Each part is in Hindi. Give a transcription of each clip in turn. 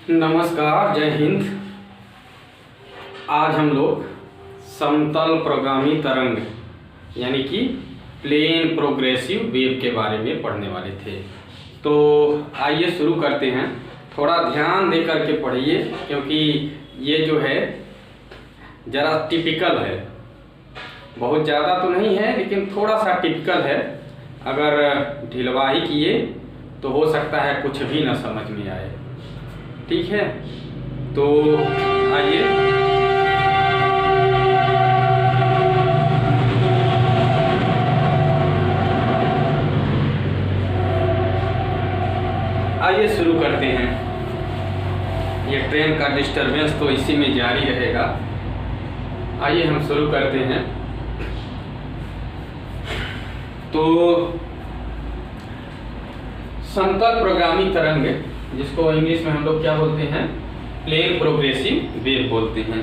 नमस्कार, जय हिंद। आज हम लोग समतल प्रगामी तरंग यानी कि प्लेन प्रोग्रेसिव वेव के बारे में पढ़ने वाले थे। तो आइए शुरू करते हैं। थोड़ा ध्यान दे करके पढ़िए क्योंकि ये जो है ज़रा टिपिकल है, बहुत ज़्यादा तो नहीं है लेकिन थोड़ा सा टिपिकल है। अगर ढिलवाही किए तो हो सकता है कुछ भी ना समझ में आए। ठीक है, तो आइए शुरू करते हैं। ये ट्रेन का डिस्टरबेंस तो इसी में जारी रहेगा। आइए हम शुरू करते हैं। तो समतल प्रगामी तरंग, जिसको इंग्लिश में हम लोग क्या बोलते हैं, प्लेन प्रोग्रेसिव वेव बोलते हैं।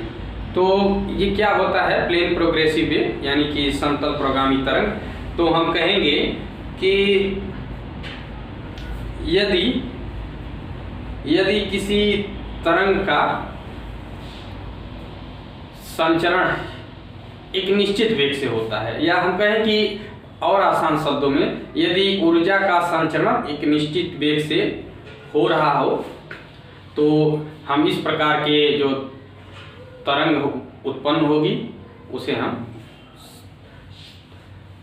तो ये क्या होता है प्लेन प्रोग्रेसिव वेव यानी कि समतल प्रगामी तरंग? तो हम कहेंगे कि यदि किसी तरंग का संचरण एक निश्चित वेग से होता है, या हम कहें कि और आसान शब्दों में, यदि ऊर्जा का संचरण एक निश्चित वेग से हो रहा हो, तो हम इस प्रकार के जो तरंग उत्पन्न होगी उसे हम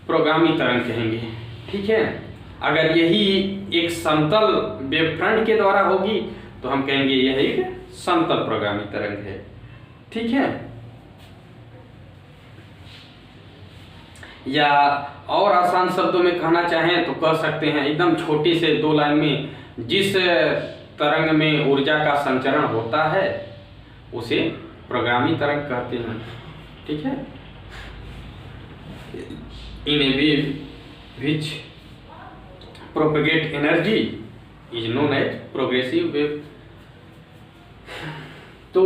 प्रोगामी तरंग कहेंगे। ठीक है, अगर यही एक समतल वेव फ्रंट के द्वारा होगी तो हम कहेंगे यह एक समतल प्रोगामी तरंग है। ठीक है, या और आसान शब्दों में कहना चाहें तो कह सकते हैं, एकदम छोटी से दो लाइन में, जिस तरंग में ऊर्जा का संचरण होता है उसे प्रोगामी तरंग कहते हैं। ठीक है, in a wave which propagate energy is known as progressive wave. तो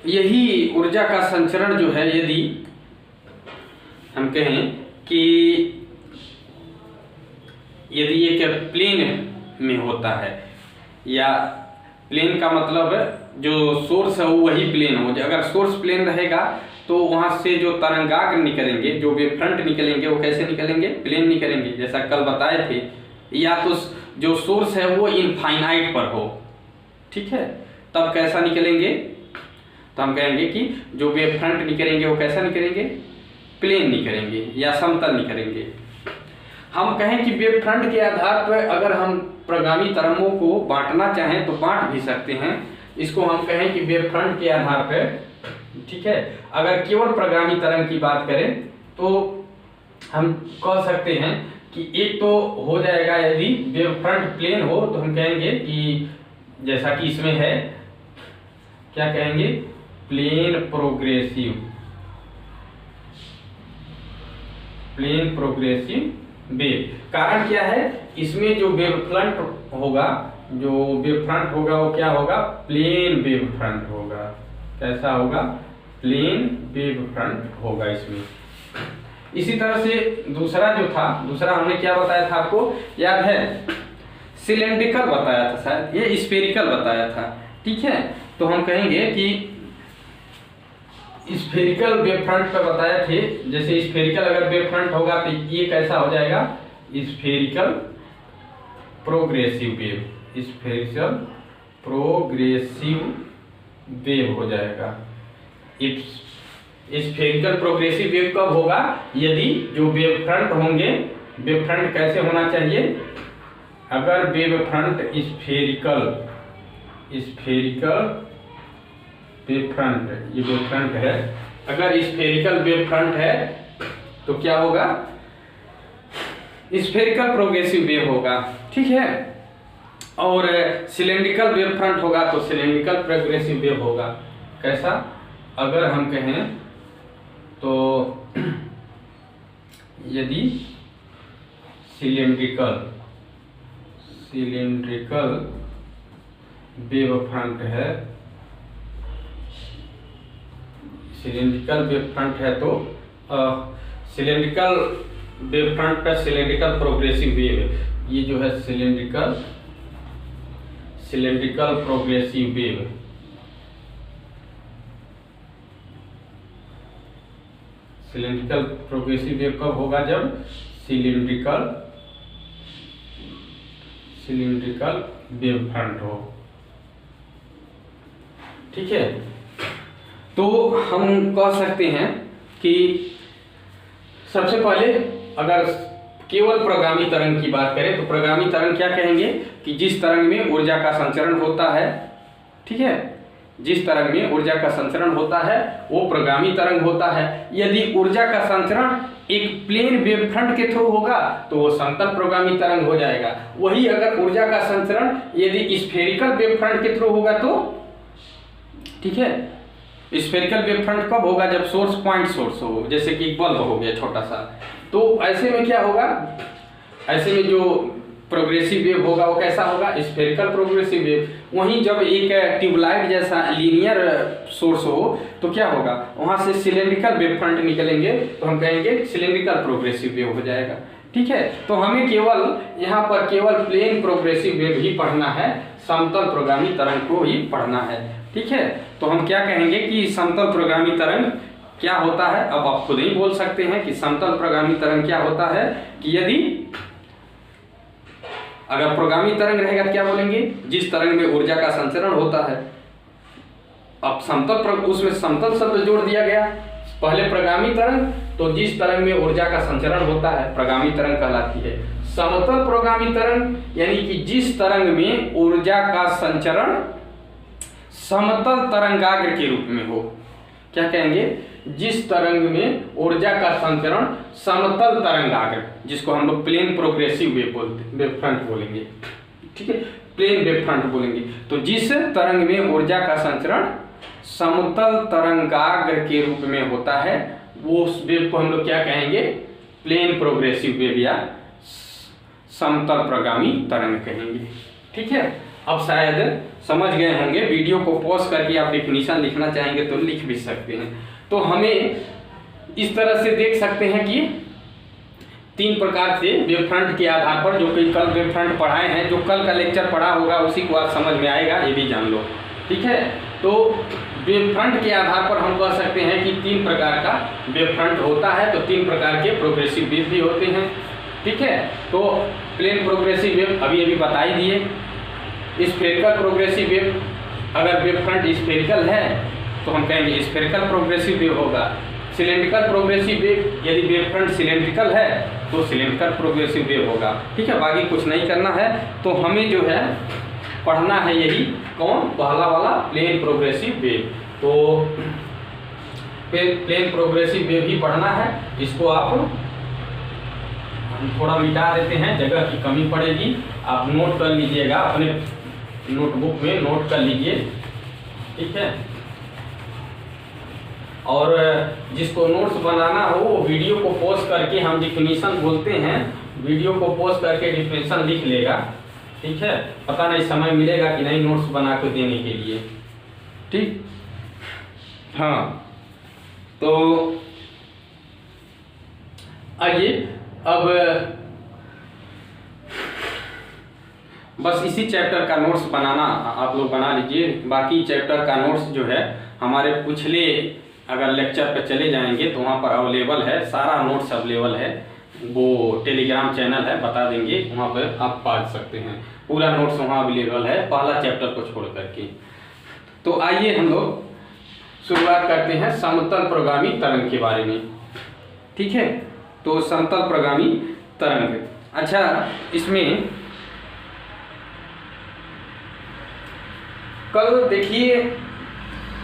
यही ऊर्जा का संचरण जो है, यदि हम कहें कि यदि एक प्लेन में होता है, या प्लेन का मतलब जो सोर्स है वो वही प्लेन हो, अगर सोर्स प्लेन रहेगा तो वहां से जो तरंगाग्र निकलेंगे, जो वेव फ्रंट निकलेंगे, वो कैसे निकलेंगे? प्लेन निकलेंगे, जैसा कल बताए थे। या तो जो सोर्स है वो इनफाइनाइट पर हो, ठीक है, तब कैसा निकलेंगे? तो हम कहेंगे कि जो वेव फ्रंट निकलेंगे वो कैसा निकलेंगे? प्लेन निकलेंगे या समतल निकलेंगे। हम कहें कि वेव फ्रंट के आधार पर अगर हम प्रगामी तरंगों को बांटना चाहें तो बांट भी सकते हैं। इसको हम कहें कि वेव फ्रंट के आधार पर, ठीक है, अगर केवल प्रगामी तरंग की बात करें तो हम कह सकते हैं कि एक तो हो जाएगा, यदि वेव फ्रंट प्लेन हो तो हम कहेंगे कि जैसा कि इसमें है, क्या कहेंगे? Plane progressive wave. कारण क्या है? इसमें जो वेव फ्रंट होगा, वो क्या होगा? प्लेन वेव फ्रंट होगा। कैसा होगा? प्लेन वेव फ्रंट होगा इसमें। इसी तरह से दूसरा हमने क्या बताया था आपको याद है? सिलेंड्रिकल बताया था, शायद ये स्फेरिकल बताया था। ठीक है, तो हम कहेंगे कि स्फेरिकल वेव फ्रंट पर बताए थे। जैसे स्फेरिकल अगर वेव फ्रंट होगा तो ये कैसा हो जाएगा? Spherical progressive wave. Spherical progressive wave हो जाएगा। स्फेरिकल प्रोग्रेसिव वेव कब होगा? यदि जो वेव फ्रंट होंगे, वेव फ्रंट कैसे होना चाहिए? अगर wave front spherical wave front, ये वेव फ्रंट है, अगर स्फेरिकल वेव फ्रंट है तो क्या होगा? स्फेरिकल प्रोग्रेसिव वेव होगा। ठीक है, और सिलेंड्रिकल वेव फ्रंट होगा तो सिलेंड्रिकल प्रोग्रेसिव वेव होगा। कैसा? अगर हम कहें तो यदि सिलेंड्रिकल वेव फ्रंट है, तो सिलेंड्रिकल वेव फ्रंट पर सिलेंड्रिकल प्रोग्रेसिव वेव, ये जो है cylindrical cylindrical progressive wave. Cylindrical progressive wave कब होगा? जब सिलेंड्रिकल वेव फ्रंट हो। ठीक है, तो हम कह सकते हैं कि सबसे पहले अगर केवल प्रगामी तरंग की बात करें तो प्रगामी तरंग क्या कहेंगे कि जिस तरंग में ऊर्जा का संचरण होता है, ठीक है, जिस तरंग में ऊर्जा का संचरण होता है वो प्रगामी तरंग होता है। यदि ऊर्जा का संचरण एक प्लेन वेव फ्रंट के थ्रू होगा तो वो समतल प्रगामी तरंग हो जाएगा। वही अगर ऊर्जा का संचरण यदि स्फेरिकल वेव फ्रंट के थ्रू होगा तो, ठीक है, स्फेरिकल वेव फ्रंट कब होगा? जब सोर्स पॉइंट सोर्स हो, जैसे कि बल्ब हो गया छोटा सा, तो ऐसे में क्या होगा? ऐसे में जो प्रोग्रेसिव वेव होगा वो कैसा होगा? Spherical progressive wave. वहीं जब एक ट्यूबलाइट जैसा लीनियर सोर्स हो तो क्या होगा? वहां से सिलेंड्रिकल वेव फ्रंट निकलेंगे तो हम कहेंगे सिलेंड्रिकल प्रोग्रेसिव वेव हो जाएगा। ठीक है, तो हमें केवल यहाँ पर केवल प्लेन प्रोग्रेसिव वेव ही पढ़ना है, समतल प्रगामी तरंग को ही पढ़ना है। ठीक है, तो हम क्या कहेंगे कि समतल प्रगामी तरंग क्या होता है? अब आप खुद ही बोल सकते हैं कि समतल प्रगामी तरंग क्या होता है कि यदि अगर प्रगामी तरंग रहेगा तो क्या बोलेंगे? जिस तरंग में ऊर्जा का संचरण होता है। अब समतल उसमें समतल शब्द जोड़ दिया गया, पहले प्रगामी तरंग, तो जिस तरंग में ऊर्जा का संचरण होता है प्रगामी तरंग कहलाती है। समतल प्रगामी तरंग यानी कि जिस तरंग में ऊर्जा का संचरण समतल तरंगाग्र के रूप में हो। क्या कहेंगे? जिस तरंग में ऊर्जा का संचरण समतल तरंगाग्र, जिसको हम लोग प्लेन प्रोग्रेसिव वेव फ्रंट बोलेंगे। ठीक है, प्लेन वेव फ्रंट बोलेंगे। तो जिस तरंग में ऊर्जा का संचरण समतल तरंगाग्र के रूप में होता है वो उस वेव को हम लोग क्या कहेंगे? प्लेन प्रोग्रेसिव वेव या समतल प्रगामी तरंग कहेंगे। ठीक है, अब शायद समझ गए होंगे। वीडियो को पॉज करके आप डेफिनेशन लिखना चाहेंगे तो लिख भी सकते हैं। तो हमें इस तरह से देख सकते हैं कि तीन प्रकार से वेव फ्रंट के आधार पर, जो कि कल वेव फ्रंट पढ़ाए हैं, जो कल का लेक्चर पढ़ा होगा उसी को आज समझ में आएगा, ये भी जान लो। ठीक है, तो वेव फ्रंट के आधार पर हम कह सकते हैं कि तीन प्रकार का वेव फ्रंट होता है। तो तीन प्रकार के प्रोग्रेसिव वेव भी होते हैं। ठीक है, तो प्लेन प्रोग्रेसिव वेव अभी अभी बता ही दिए। स्फेरिकल प्रोग्रेसिव वेव, अगर वेव फ्रंट स्फेरिकल है तो हम कहेंगे स्फेरिकल प्रोग्रेसिव वेव होगा। सिलेंड्रिकल प्रोग्रेसिव वेव, यदि वेव फ्रंट सिलेंड्रिकल है तो सिलेंड्रिकल प्रोग्रेसिव वेव होगा। ठीक है, बाकी कुछ नहीं करना है। तो हमें जो है पढ़ना है यही, कौन? पहला वाला प्लेन प्रोग्रेसिव वेव। तो प्लेन प्रोग्रेसिव वेव ही पढ़ना है। इसको आप हम थोड़ा मिटा देते हैं, जगह की कमी पड़ेगी। आप नोट कर लीजिएगा, अपने नोटबुक में नोट कर लीजिए। ठीक है, और जिसको नोट्स बनाना हो वो वीडियो को पॉज करके, हम डिफिनीशन बोलते हैं, वीडियो को पॉज करके डिफिनीशन लिख लेगा। ठीक है, पता नहीं समय मिलेगा कि नहीं नोट्स बना के देने के लिए। ठीक, हाँ, तो आइए अब बस इसी चैप्टर का नोट्स बनाना आप लोग बना लीजिए। बाकी चैप्टर का नोट्स जो है हमारे पिछले अगर लेक्चर पे चले जाएंगे तो वहाँ पर अवेलेबल है, सारा नोट्स अवेलेबल है। वो टेलीग्राम चैनल है, बता देंगे, वहाँ पर आप पा सकते हैं। पूरा नोट्स वहाँ अवेलेबल है, पहला चैप्टर को छोड़ करके। तो आइए हम लोग शुरुआत करते हैं समतल प्रगामी तरंग के बारे में। ठीक है, तो समतल प्रगामी तरंग, अच्छा, इसमें कल देखिए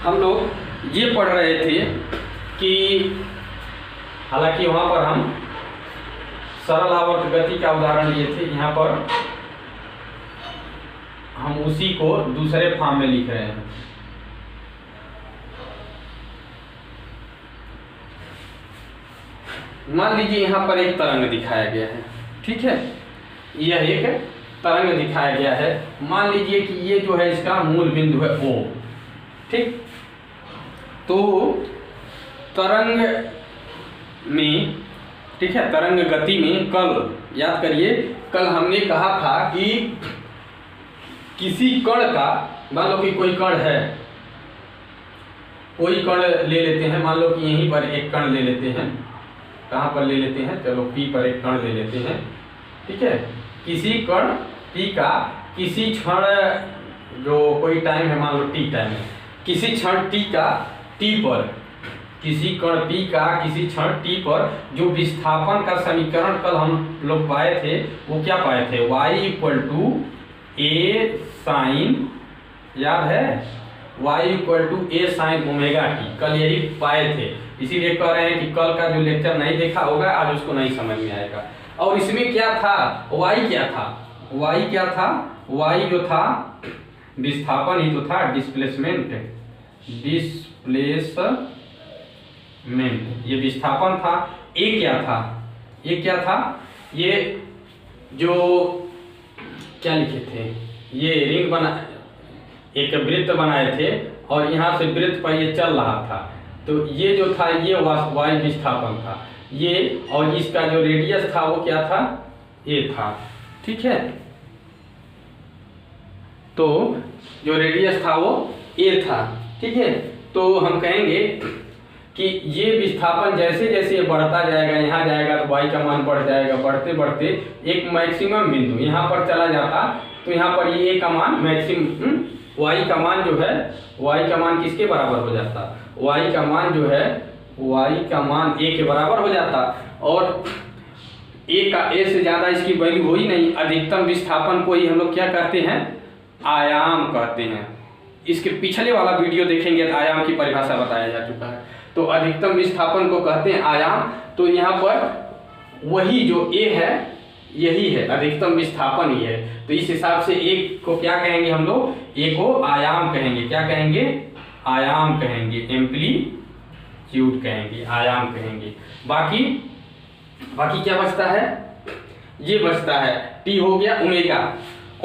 हम लोग ये पढ़ रहे थे कि हालांकि वहाँ पर हम सरल आवर्त गति का उदाहरण लिए थे, यहाँ पर हम उसी को दूसरे फॉर्म में लिख रहे हैं। मान लीजिए यहाँ पर एक तरंग दिखाया गया है। ठीक है, यह एक तरंग दिखाया गया है। मान लीजिए कि ये जो है इसका मूल बिंदु है O। ठीक, तो तरंग में, ठीक है, तरंग गति में कल याद करिए, कल हमने कहा था कि किसी कण का, मान लो कि कोई कण है, कोई कण ले लेते हैं, मान लो कि यहीं पर एक कण ले लेते हैं, कहाँ पर ले लेते हैं, चलो P पर एक कण ले लेते हैं, ठीक है। किसी कण P का किसी क्षण, जो कोई टाइम है, मान लो T टाइम है, किसी क्षण T का T पर, किसी कण P का किसी क्षण T पर जो विस्थापन का समीकरण कल हम लोग पाए थे, वो क्या पाए थे, y = a sin, याद है, y = a sin ω t, कल यही पाए थे। इसीलिए कह रहे हैं कि कल का जो लेक्चर नहीं देखा होगा आज उसको नहीं समझ में आएगा। और इसमें क्या था, y क्या था, y क्या था, y जो था विस्थापन ही तो था, डिस्प्लेसमेंट, ये विस्थापन था। a क्या था, ये क्या था, ये जो क्या लिखे थे, ये रिंग बना, एक वृत्त बनाए थे और यहाँ से वृत्त पर ये चल रहा था, तो ये जो था ये वायु विस्थापन था ये, और इसका जो रेडियस था वो क्या था, a था, ठीक है। तो जो रेडियस था वो a था, ठीक है। तो हम कहेंगे कि ये विस्थापन जैसे जैसे ये बढ़ता जाएगा, यहाँ जाएगा तो y का मान बढ़ जाएगा, बढ़ते बढ़ते एक मैक्सिमम बिंदु यहाँ पर चला जाता, तो यहाँ पर ये a का मान मैक्सिमम, y का मान जो है, y का मान किसके बराबर हो जाता, y का मान जो है, y का मान a के बराबर हो जाता, और a से ज़्यादा इसकी वैल्यू हो ही नहीं। अधिकतम विस्थापन को ही हम लोग क्या कहते हैं, आयाम कहते हैं। इसके पिछले वाला वीडियो देखेंगे तो आयाम की परिभाषा बताया जा चुका है। तो अधिकतम विस्थापन को कहते हैं आयाम। तो यहाँ पर वही जो a है यही है, अधिकतम विस्थापन ही है। तो इस हिसाब से a को क्या कहेंगे हम लोग, a को आयाम कहेंगे, क्या कहेंगे, आयाम कहेंगे, एम्पलीट्यूड कहेंगे, आयाम कहेंगे। बाकी क्या बचता है, ये बचता है t हो गया ओमेगा।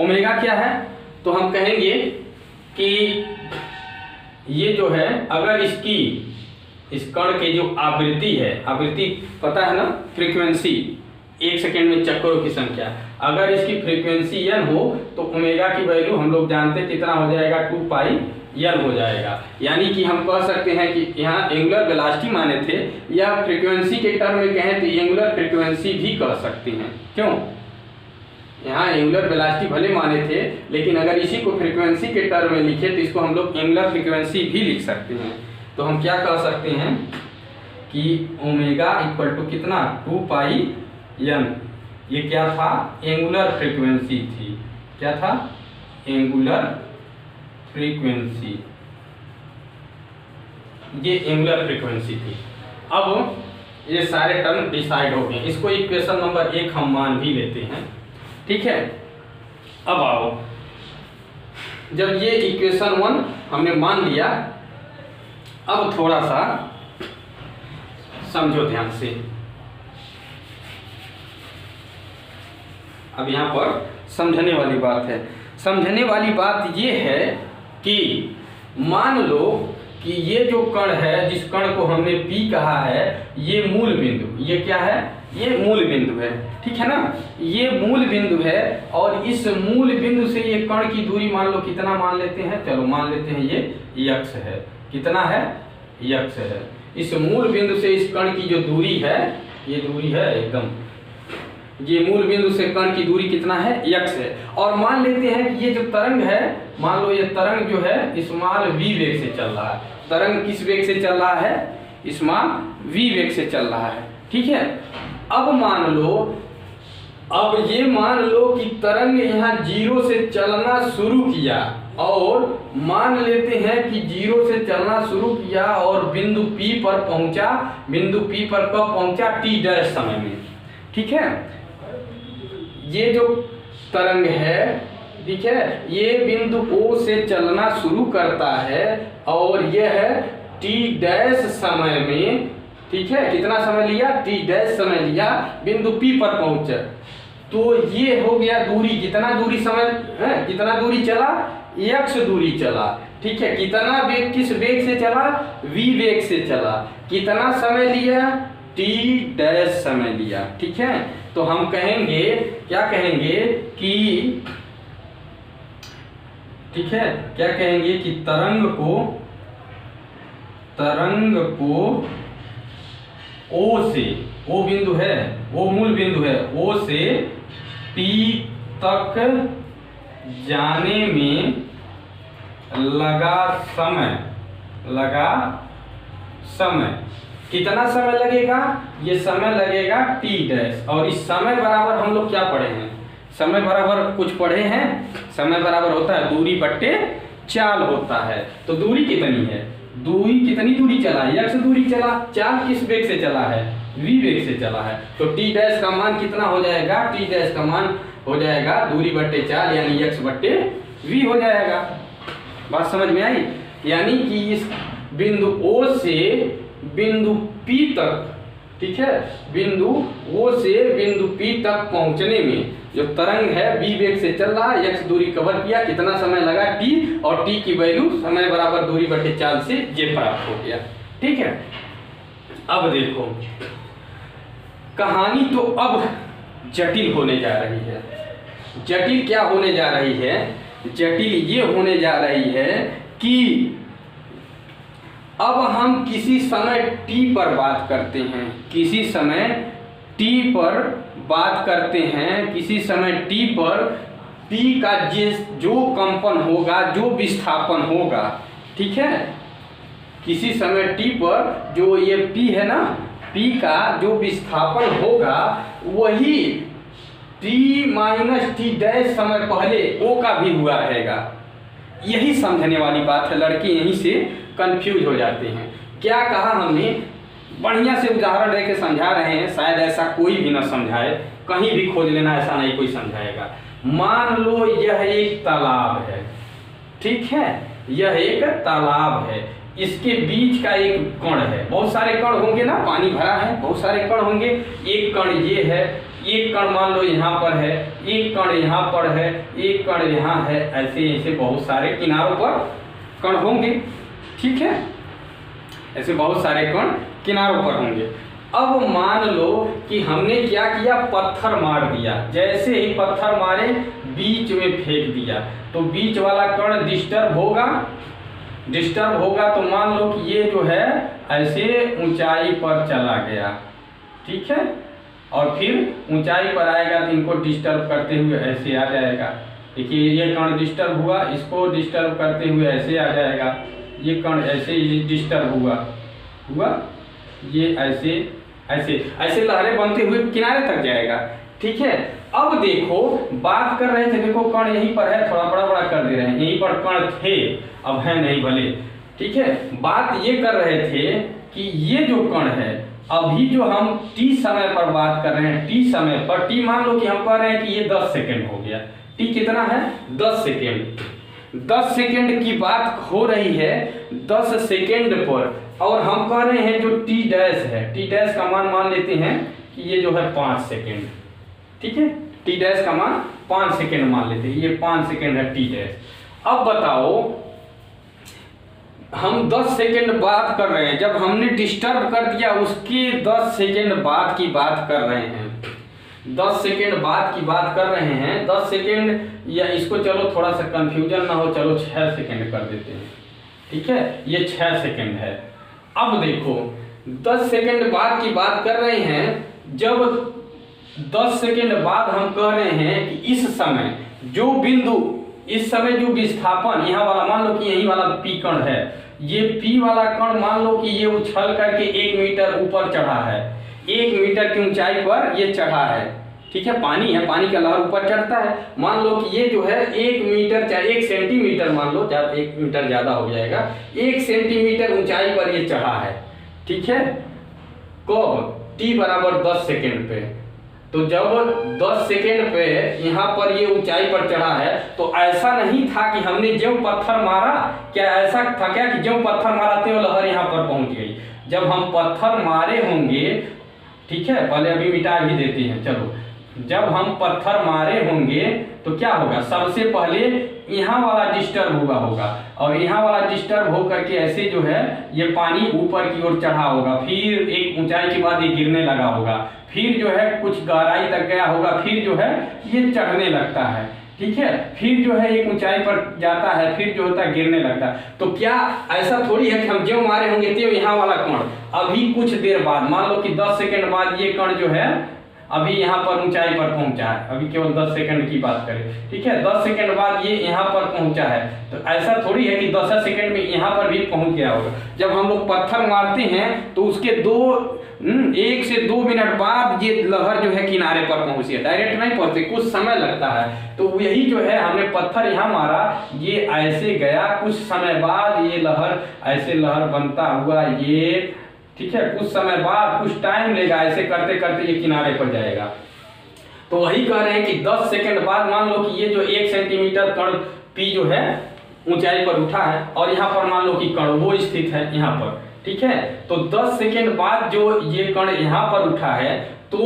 ओमेगा क्या है, तो हम कहेंगे कि ये जो है, अगर इसकी, इस कण के जो आवृत्ति है, आवृत्ति पता है ना, फ्रीक्वेंसी, एक सेकेंड में चक्करों की संख्या, अगर इसकी फ्रीक्वेंसी n हो तो ओमेगा की वैल्यू हम लोग जानते हैं कितना हो जाएगा, 2πn हो जाएगा। यानी कि हम कह सकते हैं कि यहाँ एंगुलर वेलोसिटी माने थे, या फ्रीक्वेंसी के टर्म में कहें तो एंगुलर फ्रीक्वेंसी भी कह सकते हैं। क्यों, यहाँ एंगुलर वेलोसिटी भले माने थे, लेकिन अगर इसी को फ्रीक्वेंसी के टर्म में लिखे तो इसको हम लोग एंगुलर फ्रीक्वेंसी भी लिख सकते हैं। तो हम क्या कह सकते हैं कि ओमेगा = कितना, 2πn, ये क्या था, एंगुलर फ्रीक्वेंसी थी, क्या था, एंगुलर फ्रीक्वेंसी, ये एंगुलर फ्रीक्वेंसी थी। अब ये सारे टर्म डिसाइड हो गए, इसको इक्वेशन नंबर 1 हम मान भी लेते हैं, ठीक है। अब आओ, जब ये इक्वेशन 1 हमने मान लिया, अब थोड़ा सा समझो ध्यान से। अब यहाँ पर समझने वाली बात है, समझने वाली बात ये है कि मान लो कि ये जो कण है, जिस कण को हमने P कहा है, ये मूल बिंदु, ये क्या है, ये मूल बिंदु है, ठीक है ना, ये मूल बिंदु है। और इस मूल बिंदु से ये कण की दूरी मान लो कितना मान लेते हैं, चलो मान लेते हैं ये x है, कितना है, x है। इस मूल बिंदु से इस कण की जो दूरी है, ये दूरी है एकदम, ये मूल बिंदु से कण की दूरी कितना है, x है। और मान लेते हैं कि ये जो तरंग है, मान लो ये तरंग जो है स्मॉल v वेग से चल रहा है। तरंग किस वेग से चल रहा है, स्मॉल v वेग से चल रहा है, ठीक है। अब मान लो, अब ये मान लो कि तरंग यहाँ 0 से चलना शुरू किया, और मान लेते हैं कि 0 से चलना शुरू किया और बिंदु P पर पहुंचा। बिंदु P पर कब पहुंचा, t' समय में, ठीक है। ये जो तरंग है, ठीक है, ये बिंदु O से चलना शुरू करता है और यह है t' समय में, ठीक है। कितना समय लिया, t' समय लिया, बिंदु P पर पहुंचा। तो ये हो गया दूरी, कितना दूरी समय है, कितना दूरी चला, x दूरी चला, ठीक है। कितना वेग, किस वेग से चला, v वेग से चला। कितना समय लिया, t' समय लिया, ठीक है। तो हम कहेंगे, क्या कहेंगे कि ठीक है, क्या कहेंगे कि तरंग को ओ से, ओ बिंदु है, ओ मूल बिंदु है, ओ से P तक जाने में लगा समय कितना समय लगेगा? ये समय लगेगा t डैश। और इस समय बराबर हम लोग क्या पढ़े हैं? समय बराबर कुछ पढ़े हैं। समय बराबर होता है दूरी बट्टे चाल होता है। तो दूरी कितनी है? कितनी दूरी चला है? x दूरी चला। चाल किस वेग से चला है? v वेग से चला है। तो t डैश का मान कितना हो जाएगा? t डैश का मान हो जाएगा दूरी बट्टे चाल यानी x बट्टे v हो जाएगा। बात समझ में आई? यानी कि इस बिंदु O से बिंदु P तक, ठीक है, बिंदु O से बिंदु P तक पहुंचने में जो तरंग है v वेग से चल रहा है, x दूरी कवर किया, कितना समय लगा? t, और t की वैल्यू समय बराबर दूरी बटे चाल से ये प्राप्त हो गया। ठीक है, अब देखो कहानी तो अब जटिल होने जा रही है। जटिल क्या होने जा रही है? जटिल ये होने जा रही है कि अब हम किसी समय t पर बात करते हैं, किसी समय t पर बात करते हैं, किसी समय t पर p का जो कंपन होगा, जो विस्थापन होगा, ठीक है, किसी समय t पर जो ये p है ना, p का जो विस्थापन होगा वही t माइनस t डैश समय पहले o का भी हुआ रहेगा। यही समझने वाली बात है, लड़के यहीं से कंफ्यूज हो जाते हैं। क्या कहा हमने? बढ़िया से उदाहरण देके समझा रहे हैं, शायद ऐसा कोई भी ना समझाए, कहीं भी खोज लेना, ऐसा नहीं कोई समझाएगा। मान लो यह एक तालाब है, ठीक है, यह एक तालाब है, इसके बीच का एक कण है, बहुत सारे कण होंगे ना, पानी भरा है, बहुत सारे कण होंगे, एक कण ये है, एक कण मान लो यहाँ पर है, एक कण यहाँ पर है, एक कण यहाँ है, ऐसे ऐसे बहुत सारे किनारों पर कण होंगे, ठीक है, ऐसे बहुत सारे कण किनारों पर होंगे। अब मान लो कि हमने क्या किया? पत्थर मार दिया। जैसे ही पत्थर मारे बीच में फेंक दिया तो बीच वाला कण डिस्टर्ब होगा, तो मान लो कि ये जो है ऐसे ऊंचाई पर चला गया, ठीक है, और फिर ऊंचाई पर आएगा तो इनको डिस्टर्ब करते हुए ऐसे आ जाएगा। देखिए ये कण डिस्टर्ब हुआ, इसको डिस्टर्ब करते हुए ऐसे आ जाएगा, ये कण ऐसे डिस्टर्ब हुआ, ये ऐसे ऐसे ऐसे लहरें बनते हुए किनारे तक जाएगा, ठीक है। अब देखो बात कर रहे थे, देखो कण यहीं पर है, थोड़ा बड़ा कर दे रहे हैं, यहीं पर कण थे, अब है नहीं भले, ठीक है। बात ये कर रहे थे कि ये जो कण है, अभी जो हम t समय पर बात कर रहे हैं, t समय पर, t मान लो कि हम कह रहे हैं कि ये 10 सेकेंड हो गया, t कितना है? 10 सेकेंड। 10 सेकेंड की बात हो रही है, 10 सेकेंड पर, और हम कह रहे हैं जो t डैश है, t डैश का मान लेते हैं कि ये जो है 5 सेकेंड, ठीक है, t डैश का मान 5 सेकेंड मान लेते हैं, ये 5 सेकेंड है t डैश। अब बताओ हम 10 सेकेंड बात कर रहे हैं, जब हमने डिस्टर्ब कर दिया उसके 10 सेकेंड बाद की बात कर रहे हैं, 10 सेकेंड बाद की बात कर रहे हैं, 10 सेकेंड, या इसको चलो थोड़ा सा कंफ्यूजन ना हो, चलो 6 सेकेंड कर देते हैं, ठीक है, ये 6 सेकेंड है। अब देखो 10 सेकेंड बाद की बात कर रहे हैं, जब 10 सेकेंड बाद हम कह रहे हैं कि इस समय जो बिंदु, इस समय जो विस्थापन यहाँ वाला, मान लो कि यही वाला P कण है, ये P वाला कण मान लो कि ये उछल करके 1 मीटर ऊपर चढ़ा है, 1 मीटर की ऊंचाई पर ये चढ़ा है, ठीक है, पानी है, पानी का लहर ऊपर चढ़ता है, मान लो कि ये जो है 1 मीटर, चाहे 1 सेंटीमीटर मान लो, 1 मीटर ज्यादा हो जाएगा, 1 सेंटीमीटर ऊंचाई पर ये चढ़ा है, ठीक है, कब? t बराबर 10 सेकेंड पे। तो जब 10 सेकेंड पे यहाँ पर ये ऊंचाई पर चढ़ा है, तो ऐसा नहीं था कि हमने जो पत्थर मारा, क्या ऐसा था क्या कि जो पत्थर मारा थे वो लहर यहाँ पर पहुंच गई? जब हम पत्थर मारे होंगे, ठीक है, पहले अभी मिटा भी देते हैं, चलो, जब हम पत्थर मारे होंगे तो क्या होगा? सबसे पहले यहाँ वाला डिस्टर्ब हुआ होगा, और यहाँ वाला डिस्टर्ब हो करके ऐसे जो है ये पानी ऊपर की ओर चढ़ा होगा, फिर एक ऊंचाई के बाद ये गिरने लगा होगा, फिर जो है कुछ गहराई तक गया होगा, फिर जो है ये चढ़ने लगता है, ठीक है, फिर जो है एक ऊंचाई पर जाता है, फिर जो होता है गिरने लगता है। तो क्या ऐसा थोड़ी है कि हम जो मारे होंगे तो यहाँ वाला कण अभी कुछ देर बाद, मान लो कि 10 सेकंड बाद ये कण जो है अभी यहाँ पर ऊंचाई पर पहुंचा है, अभी केवल 10 सेकंड की बात करें, ठीक है, 10 सेकंड बाद ये यहाँ पर पहुंचा है, तो ऐसा थोड़ी है कि 10 सेकंड में यहाँ पर भी पहुंच गया होगा। जब हम लोग पत्थर मारते हैं तो उसके 1 से 2 मिनट बाद ये लहर जो है किनारे पर पहुंची है, डायरेक्ट नहीं पहुंचती, कुछ समय लगता है। तो यही जो है हमने पत्थर यहाँ मारा, ये ऐसे गया, कुछ समय बाद ये लहर ऐसे लहर बनता हुआ ये, ठीक है, कुछ समय बाद, कुछ टाइम लेगा, ऐसे करते करते ये किनारे पर जाएगा। तो वही कह रहे हैं कि 10 सेकंड बाद मान लो कि ये जो 1 सेंटीमीटर कण P जो है ऊंचाई पर उठा है और यहाँ पर मान लो कि कण वो स्थित है यहाँ पर, ठीक है। तो 10 सेकंड बाद जो ये कण यहाँ पर उठा है तो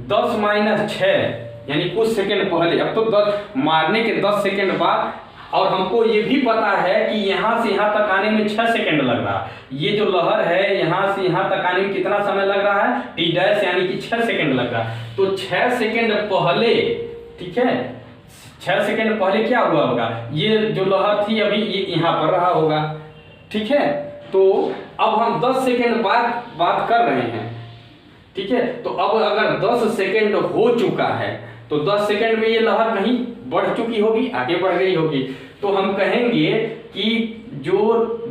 10 माइनस 6 यानी कुछ सेकंड पहले, अब तो 10 मारने के 10 सेकंड बाद, और हमको ये भी पता है कि यहाँ से यहाँ तक आने में 6 सेकंड लग रहा है। ये जो लहर है यहाँ से यहाँ तक आने में कितना समय लग रहा है, टी डैश यानी कि 6 सेकंड लग रहा है। तो 6 सेकंड पहले, ठीक है, 6 सेकंड पहले क्या हुआ होगा, ये जो लहर थी अभी ये यहाँ पर रहा होगा, ठीक है। तो अब हम 10 सेकंड बाद बात कर रहे हैं, ठीक है। तो अब अगर 10 सेकंड हो चुका है तो 10 सेकंड में ये लहर कहीं बढ़ चुकी होगी, आगे बढ़ गई होगी। तो हम कहेंगे कि जो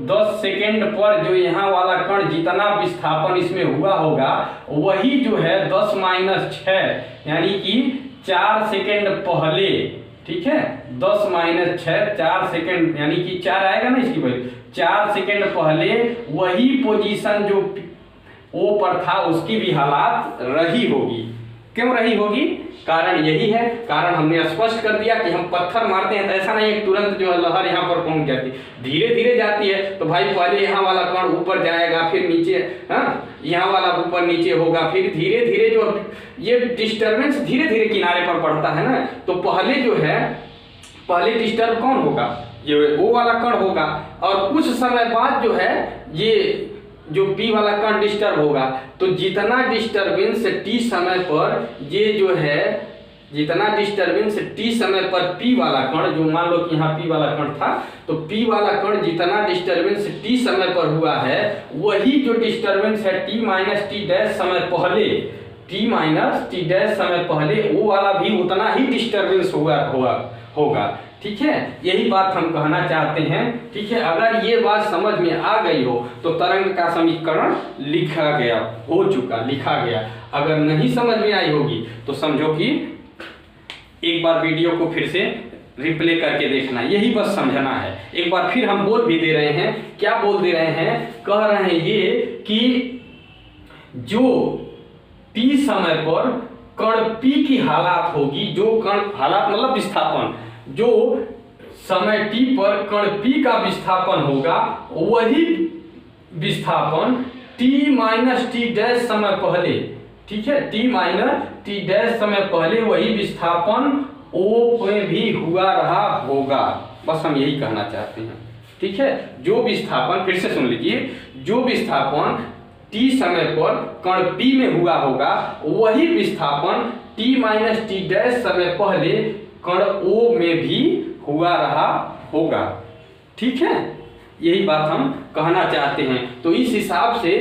10 सेकंड पर जो यहाँ वाला कण जितना विस्थापन इसमें हुआ होगा वही जो है 10 माइनस 6 यानी कि 4 सेकंड पहले, ठीक है, 10 माइनस 6 4 सेकंड यानी कि 4 आएगा ना इसकी वजह, 4 सेकंड पहले वही पोजीशन जो O पर था उसकी भी हालात रही होगी। क्यों रही होगी, कारण यही है, कारण हमने स्पष्ट कर दिया कि हम पत्थर मारते हैं तो ऐसा नहीं है तुरंत जो लहर यहाँ पर पहुंच जाती, धीरे धीरे जाती है। तो भाई पहले यहाँ वाला कण ऊपर जाएगा, फिर नीचे, हाँ, यहाँ वाला ऊपर नीचे होगा, फिर धीरे धीरे जो ये डिस्टर्बेंस धीरे धीरे किनारे पर पड़ता है ना। तो पहले जो है, पहले डिस्टर्ब कौन होगा, ये O वाला कण होगा, और कुछ समय बाद जो है ये जो P वाला कण डिस्टर्ब होगा। तो जितना डिस्टर्बेंस T समय पर ये जो है, जितना डिस्टर्बेंस T समय पर P वाला कण, जो मान लो कि यहाँ P वाला कण था, तो P वाला कण जितना डिस्टर्बेंस T समय पर हुआ है वही जो डिस्टर्बेंस है T माइनस T डैश समय पहले, T माइनस T डैश समय पहले वो वाला भी उतना ही डिस्टर्बेंस होगा, ठीक है। यही बात हम कहना चाहते हैं, ठीक है। अगर ये बात समझ में आ गई हो तो तरंग का समीकरण लिखा गया, लिखा गया। अगर नहीं समझ में आई होगी तो समझो कि एक बार वीडियो को फिर से रिप्ले करके देखना, यही बस समझना है। एक बार फिर हम बोल भी दे रहे हैं, क्या बोल दे रहे हैं, कह रहे हैं ये कि जो T समय पर कण P की हालात होगी, जो कण हालात मतलब विस्थापन, जो समय T पर कण P का विस्थापन होगा वही विस्थापन T माइनस T डैश समय पहले, ठीक है, T माइनस T डैश समय पहले वही विस्थापन O में भी हुआ रहा होगा। बस हम यही कहना चाहते हैं, ठीक है। जो विस्थापन, फिर से सुन लीजिए, जो विस्थापन T समय पर कण P में हुआ होगा वही विस्थापन T माइनस T डैश समय पहले कण O में भी हुआ रहा होगा, ठीक है। यही बात हम कहना चाहते हैं। तो इस हिसाब से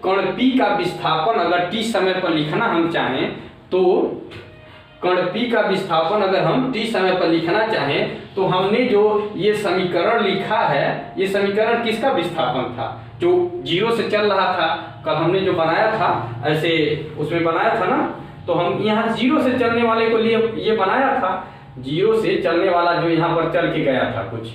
कण P का विस्थापन अगर T समय पर लिखना हम चाहें तो कण P का विस्थापन अगर हम T समय पर लिखना चाहें तो हमने जो ये समीकरण लिखा है, ये समीकरण किसका विस्थापन था, जो 0 से चल रहा था, कल हमने जो बनाया था ऐसे उसमें बनाया था ना। तो हम यहाँ 0 से चलने वाले को लिए ये बनाया था, 0 से चलने वाला जो यहाँ पर चल के गया था कुछ,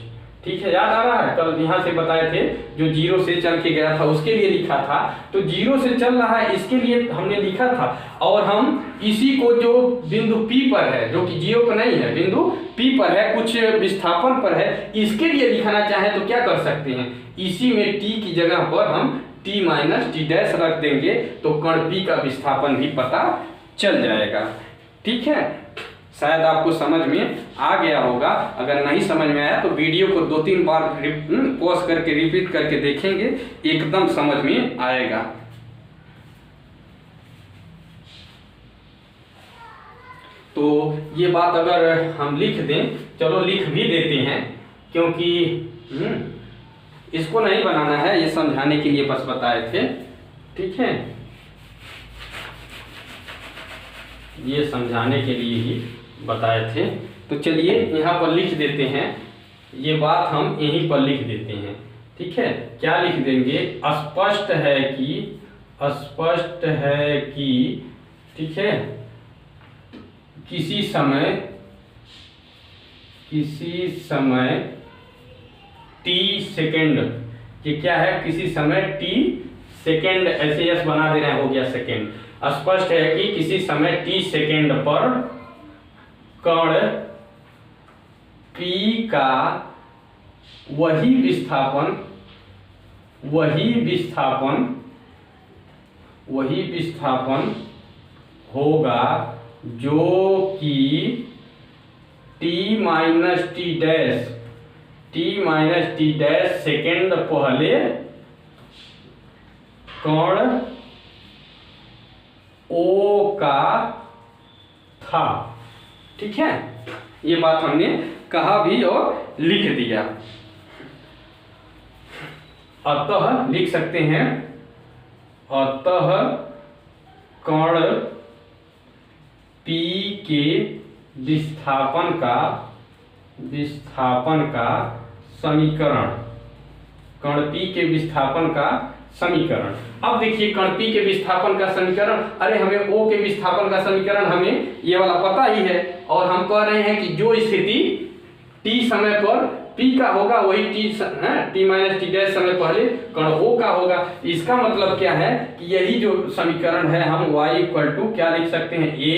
ठीक है, याद आ रहा है, कल यहाँ से बताए थे, जो 0 से चल के गया था उसके लिए लिखा था। तो 0 से चल रहा है इसके लिए हमने लिखा था, और हम इसी को जो बिंदु P पर है, जो कि 0 पर नहीं है, बिंदु P पर है, कुछ विस्थापन पर है, इसके लिए लिखना चाहे तो क्या कर सकते हैं, इसी में T की जगह पर हम T माइनस T डैश रख देंगे तो कण P का विस्थापन भी पता चल जाएगा, ठीक है। शायद आपको समझ में आ गया होगा। अगर नहीं समझ में आया तो वीडियो को 2-3 बार पॉज करके रिपीट करके देखेंगे, एकदम समझ में आएगा। तो ये बात अगर हम लिख दें, चलो लिख भी देते हैं, क्योंकि इसको नहीं बनाना है, ये समझाने के लिए बस बताए थे। ठीक है, ये समझाने के लिए ही बताए थे। तो चलिए यहाँ पर लिख देते हैं, ये बात हम यहीं पर लिख देते हैं। ठीक है, क्या लिख देंगे? स्पष्ट है कि ठीक है, किसी समय t सेकेंड, ये क्या है? किसी समय t सेकेंड, ऐसे यस बना दे रहे हैं, हो गया सेकेंड। स्पष्ट है कि किसी समय t सेकेंड पर कण p का वही विस्थापन होगा जो कि t minus t dash second पहले कण O का था। ठीक है, ये बात हमने कहा भी और लिख दिया। अतः लिख सकते हैं, अतः कण P के विस्थापन का समीकरण, कण P के विस्थापन का समीकरण। अब देखिए, कण P के विस्थापन का समीकरण, अरे हमें O के विस्थापन का समीकरण हमें ये वाला पता ही है, और हम कह रहे हैं कि जो स्थिति t समय पर P का होगा वही t माइनस टी डैश समय पहले कण O का होगा। इसका मतलब क्या है कि यही जो समीकरण है, हम y इक्वल टू क्या लिख सकते हैं? a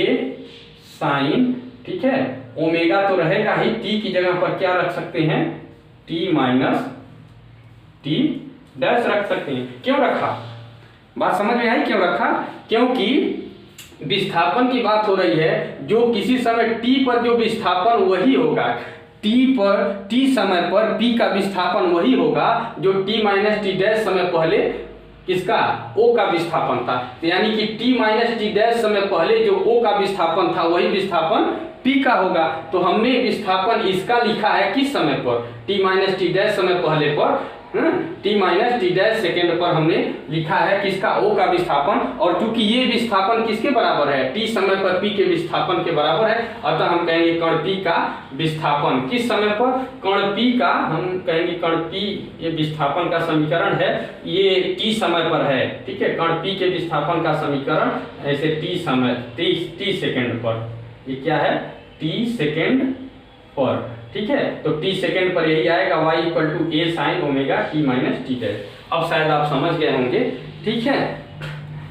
साइन, ठीक है, ओमेगा तो रहेगा ही, t की जगह पर क्या रख सकते हैं? t माइनस टी डैश रख सकते हैं। क्यों रखा? बात समझ में आई क्यों रखा? क्योंकि विस्थापन की बात हो रही है, जो किसी समय t पर जो विस्थापन वही होगा, t समय पर p का विस्थापन वही होगा जो t माइनस टी डैश समय पहले किसका? O का विस्थापन था। यानी कि t माइनस टी डैश समय पहले जो O का विस्थापन था वही विस्थापन P का होगा। तो हमने विस्थापन इसका लिखा है किस समय पर? t माइनस टी डैश समय पहले पर, t minus t dash second पर हमने लिखा है किसका? O का विस्थापन। और चूंकि ये विस्थापन किसके बराबर है? t समय पर P के विस्थापन के बराबर है, अतः हम कहेंगे कण P का विस्थापन किस समय पर? कण P का, हम कहेंगे कण P, ये विस्थापन का समीकरण है, ये t समय पर है। ठीक है, कण P के विस्थापन का समीकरण ऐसे t सेकेंड पर, ये क्या है? t सेकेंड पर। ठीक है, तो t सेकेंड पर यही आएगा, y equal to a sine omega t minus t dash. अब शायद आप समझ गए होंगे। ठीक है,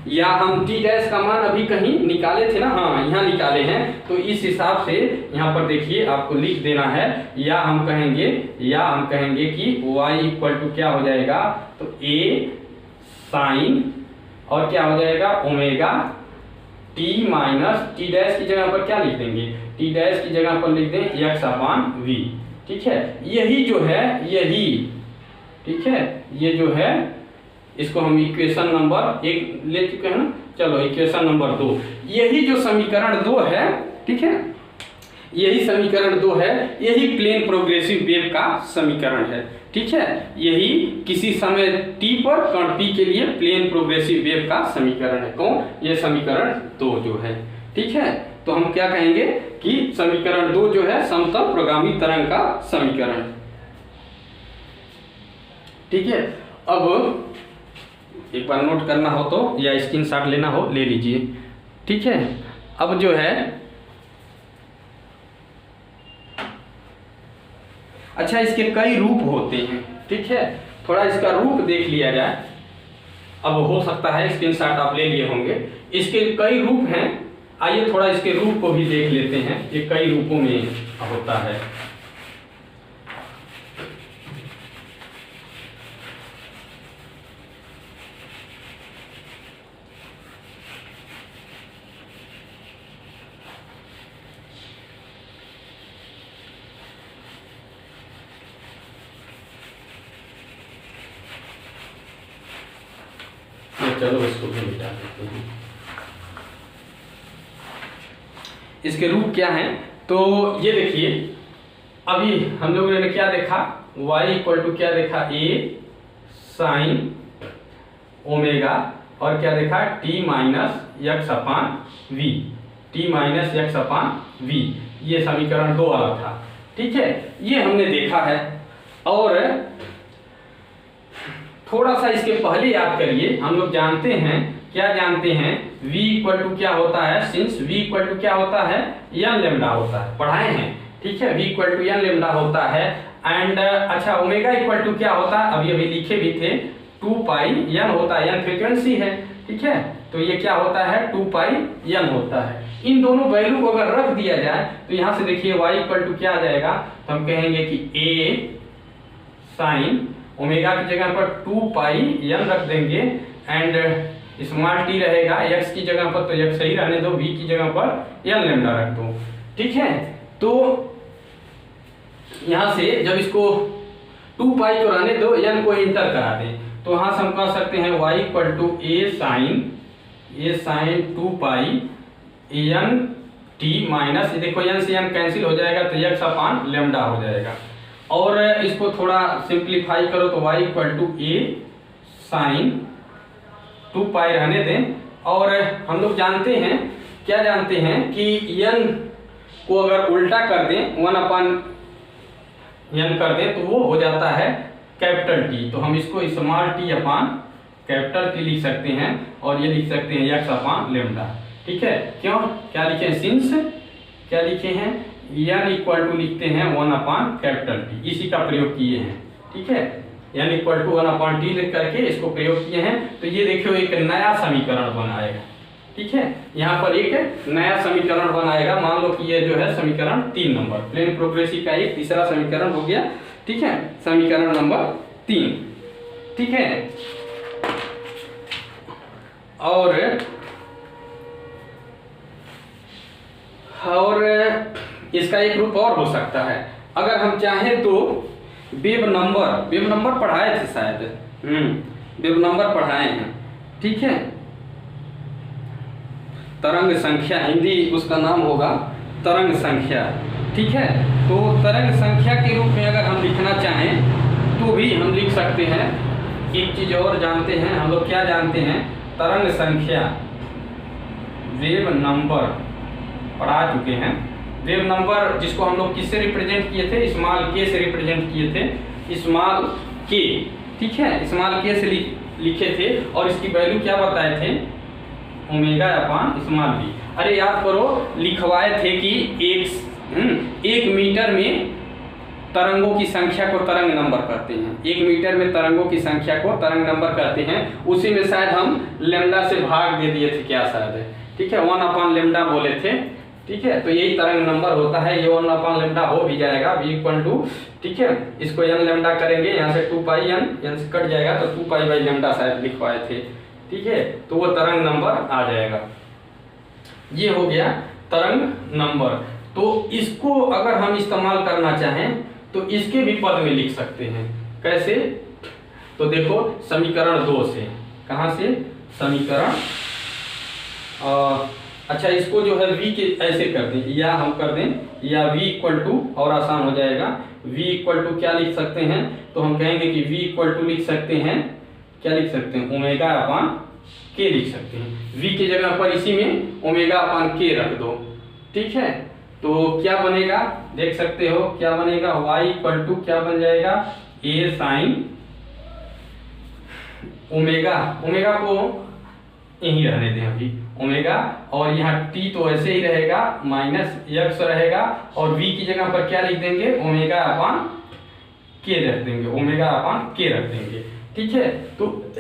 या हम t डैश का मान अभी कहीं निकाले थे ना, हाँ यहाँ निकाले हैं, तो इस हिसाब से यहाँ पर देखिए आपको लिख देना है, या हम कहेंगे कि y इक्वल टू क्या हो जाएगा? तो a साइन और क्या हो जाएगा? Omega t minus t dash की जगह पर क्या लिख देंगे? टी डैश की जगह पर लिख दें x अपान v। ठीक है, यही जो है, यही, ठीक है, ये जो है, इसको हम इक्वेशन नंबर 1 ले चुके हैं ना। चलो इक्वेशन नंबर 2, यही जो समीकरण 2 है, ठीक है, यही समीकरण 2 है, यही प्लेन प्रोग्रेसिव वेव का समीकरण है। ठीक है, यही किसी समय t पर कण P के लिए प्लेन प्रोग्रेसिव वेव का समीकरण है। कौन? ये समीकरण 2 जो है। ठीक है, तो हम क्या कहेंगे कि समीकरण 2 जो है समतल प्रगामी तरंग का समीकरण। ठीक है, अब एक बार नोट करना हो तो या स्क्रीनशॉट लेना हो ले लीजिए। ठीक है, अब जो है, अच्छा इसके कई रूप होते हैं। ठीक है, थोड़ा इसका रूप देख लिया जाए। अब हो सकता है स्क्रीनशॉट आप ले लिए होंगे, इसके कई रूप हैं। आइए थोड़ा इसके रूप को भी देख लेते हैं, ये कई रूपों में होता है। चलो इसको भी मिटा देते हैं। इसके रूप क्या हैं, तो ये देखिए अभी हम लोगों ने क्या देखा, y इक्वल टू क्या देखा, a साइन ओमेगा, और क्या देखा t minus x upon v, t minus x upon v, ये समीकरण 2 वाला था। ठीक है, ये हमने देखा है। और थोड़ा सा इसके पहले याद करिए, हम लोग जानते हैं, क्या जानते हैं, v इक्वल टू क्या होता है, सिंस v इक्वल टू क्या होता है, n लेमडा होता है, पढ़ाए हैं। ठीक है, v equal to n lambda होता है। एंड अच्छा ओमेगा इक्वल टू क्या होता है, अभी अभी लिखे भी थे, 2 पाई n होता है, n फ्रीक्वेंसी है। ठीक है, तो ये क्या होता है, 2 पाई n होता है। इन दोनों वैल्यू को अगर रख दिया जाए तो यहाँ से देखिए y इक्वल टू क्या आ जाएगा, तो हम कहेंगे कि a साइन ओमेगा की जगह पर 2 पाई n रख देंगे, एंड स्मॉल t रहेगा x की जगह पर, तो x सही रहने दो, v की जगह पर n लेमडा रख दो। ठीक है, तो यहाँ से जब इसको 2 पाई को रहने दो, n को इंटर करा दें, तो वहां से हम कह सकते हैं y equal to a sine 2 pi n t minus, देखो n से n कैंसिल हो जाएगा तो x अपान लेमडा हो जाएगा। और इसको थोड़ा सिंप्लीफाई करो तो y equal to a sine 2 pi रहने दें। और हम लोग जानते हैं, क्या जानते हैं कि n को अगर उल्टा कर दें, 1 अपान n कर दें, तो वो हो जाता है कैपिटल T, तो हम इसको स्मॉल t अपान कैपिटल T लिख सकते हैं, और ये लिख सकते हैं x अपान लेमडा। ठीक है, क्यों, क्या लिखे हैं, सिंस क्या लिखे हैं, n इक्वल टू लिखते हैं 1 अपान कैपिटल T, इसी का प्रयोग किए हैं। ठीक है, n equal to 1 upon T लिख करके इसको प्रयोग किए हैं, तो ये देखो एक नया समीकरण बनाएगा। ठीक है, यहाँ पर एक नया समीकरण बनाएगा, मान लो कि ये जो है समीकरण 3 नंबर, प्लेन प्रोग्रेसिव का एक तीसरा समीकरण हो गया। ठीक है, समीकरण नंबर 3। ठीक है, और इसका एक रूप और हो सकता है, अगर हम चाहें तो वेव नंबर पढ़ाए थे शायद, वेव नंबर पढ़ाए हैं। ठीक है, तरंग संख्या, हिंदी उसका नाम होगा तरंग संख्या। ठीक है, तो तरंग संख्या के रूप में अगर हम लिखना चाहें तो भी हम लिख सकते हैं। एक चीज और जानते हैं हम लोग, क्या जानते हैं, तरंग संख्या, वेव नंबर पढ़ा चुके हैं। वेव नंबर जिसको हम लोग किससे रिप्रेजेंट किए थे, स्मॉल k से रिप्रेजेंट किए थे, स्मॉल k। ठीक है, स्मॉल k से लिखे थे, और इसकी वैल्यू क्या बताए थे, ओमेगा अपान स्मॉल v। अरे याद करो, लिखवाए थे कि 1 मीटर में तरंगों की संख्या को तरंग नंबर कहते हैं, 1 मीटर में तरंगों की संख्या को तरंग नंबर कहते हैं। उसी में शायद हम लेमडा से भाग दे दिए थे, क्या शायद, ठीक है, 1 अपान लेमडा बोले थे। ठीक है, तो यही तरंग नंबर होता है, ये 1 अपान लेमडा हो भी जाएगा, v इक्वल टू, ठीक है, इसको n लेमडा करेंगे, यहाँ से 2 पाई n से कट जाएगा, तो 2 पाई बाई लेमडा शायद लिखवाए थे। ठीक है, तो वो तरंग नंबर आ जाएगा। ये हो गया तरंग नंबर। तो इसको अगर हम इस्तेमाल करना चाहें तो इसके भी पद में लिख सकते हैं। कैसे, तो देखो समीकरण 2 से, कहाँ से, समीकरण, अच्छा इसको जो है v के ऐसे कर दें, या हम कर दें, या v इक्वल टू, और आसान हो जाएगा, v इक्वल टू क्या लिख सकते हैं, तो हम कहेंगे कि v इक्वल टू लिख सकते हैं, क्या लिख सकते हैं, ओमेगा अपान k लिख सकते हैं। v की जगह पर इसी में ओमेगा अपान k रख दो। ठीक है, तो क्या बनेगा, देख सकते हो क्या बनेगा, y इक्वल टू क्या बन जाएगा, a साइन ओमेगा, ओमेगा को यही रहने दें अभी, ओमेगा, और यहाँ t तो ऐसे ही रहेगा, माइनस x रहेगा, और v की जगह पर क्या लिख देंगे, ओमेगा अपान k रख देंगे, ओमेगा अपान k रख देंगे। ठीक है, तो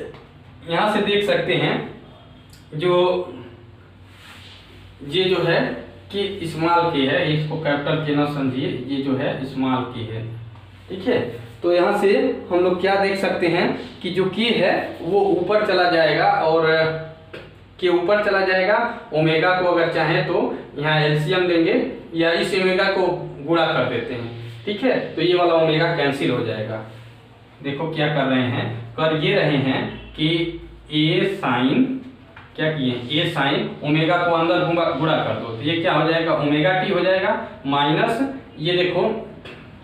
यहाँ से देख सकते हैं जो ये जो है कि स्मॉल k है, इसको कैपिटल k ना समझिए, ये जो है स्मॉल k है। ठीक है, तो यहाँ से हम लोग क्या देख सकते हैं कि जो k है वो ऊपर चला जाएगा, और के ऊपर चला जाएगा। ओमेगा को अगर चाहें तो यहाँ एलसीएम लेंगे, या इस ओमेगा को गुणा कर देते हैं। ठीक है, तो ये वाला ओमेगा कैंसिल हो जाएगा। देखो क्या कर रहे हैं, कर ये रहे हैं कि a साइन क्या किए, ए साइन ओमेगा को अंदर गुणा कर दो, तो ये क्या हो जाएगा, ओमेगा टी हो जाएगा, माइनस ये देखो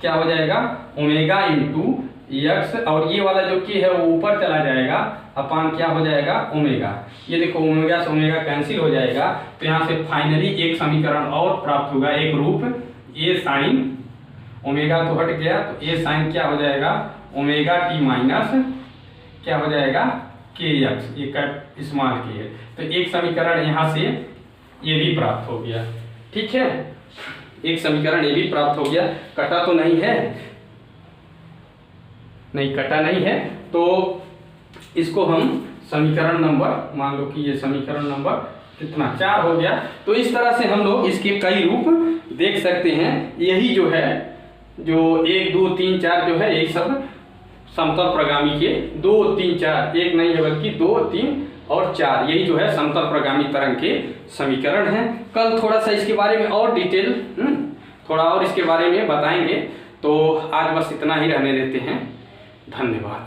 क्या हो जाएगा, ओमेगा इंटू एक्स, और ये वाला जो की है वो ऊपर चला जाएगा, अपान क्या हो जाएगा, ओमेगा। ये देखो ओमेगा से ओमेगा कैंसिल हो जाएगा, तो यहाँ से फाइनली एक समीकरण और प्राप्त होगा, एक रूप, ए साइन ओमेगा तो हट गया, तो ए साइन क्या हो जाएगा, ओमेगा टी माइनस क्या हो जाएगा, के एक्स, ये कट स्मॉल के है, तो एक समीकरण यहाँ से ये भी प्राप्त हो गया। ठीक है, एक समीकरण ये भी प्राप्त हो गया, कटा तो नहीं है, नहीं कटा नहीं है, तो इसको हम समीकरण नंबर, मान लो कि ये समीकरण नंबर कितना 4 हो गया। तो इस तरह से हम लोग इसके कई रूप देख सकते हैं। यही जो है, जो 1 2 3 4 जो है, यही सब समतल प्रगामी के 2 3 4, एक नहीं है बल्कि 2 3 और 4, यही जो है समतल प्रगामी तरंग के समीकरण हैं। कल थोड़ा सा इसके बारे में और डिटेल थोड़ा और इसके बारे में बताएंगे। तो आज बस इतना ही रहने देते हैं। धन्यवाद।